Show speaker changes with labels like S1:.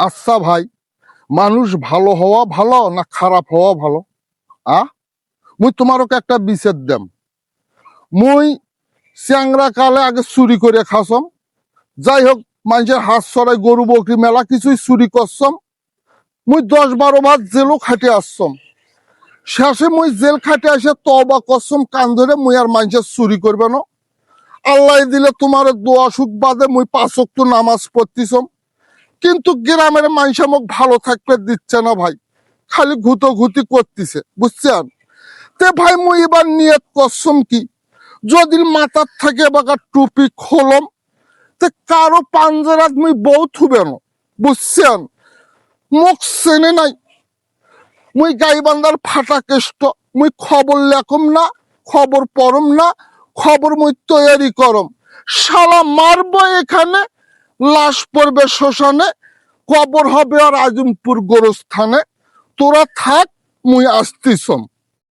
S1: আচ্ছা ভাই, মানুষ ভালো হওয়া ভালো না খারাপ হওয়া ভালো? মুই তোমারকে একটা বিচার দেম। মুই চ্যাংরা কালে আগে চুরি করে খাসম, যাই হোক মানুষের হাত ছড়াই গরু বকরি মেলা কিছুই চুরি করছম। মুই 10-12 বার জেলও খাটে আসছম। শেষে মুই জেল খাটে আসে তবা করছম, কান ধরে মুই আর মানুষের চুরি করবে না। আল্লাহ দিলে তোমার দোয়া সুখ বাদে মুই 5 ওয়াক্ত নামাজ পড়তিছম। কিন্তু গ্রামের মানুষ আমাকে ভালো থাকতে দিচ্ছে না ভাই, খালি ঘুতি করতেছে, বুঝছেন? তে ভাই মুই এবার নিয়ত করছম কি, যদি মাথার থাকে বাগা টুপি খোলম, তে কারো পাঞ্জারাত মুই বউ থুবে না, বুঝছেন? মুখ চেনে নাই, মুই গাইবান্ধার ফাটা কেষ্ট, মুই খবর লেখম না, খবর পড়ম না, খবর মুই তৈয়ারি করম। শালা মারব এখানে, লাশ পড়বে শ্মশানে, কবর হবে আর আজিমপুর গোরস্থানে। তোরা থাক, মুই আসতিছম।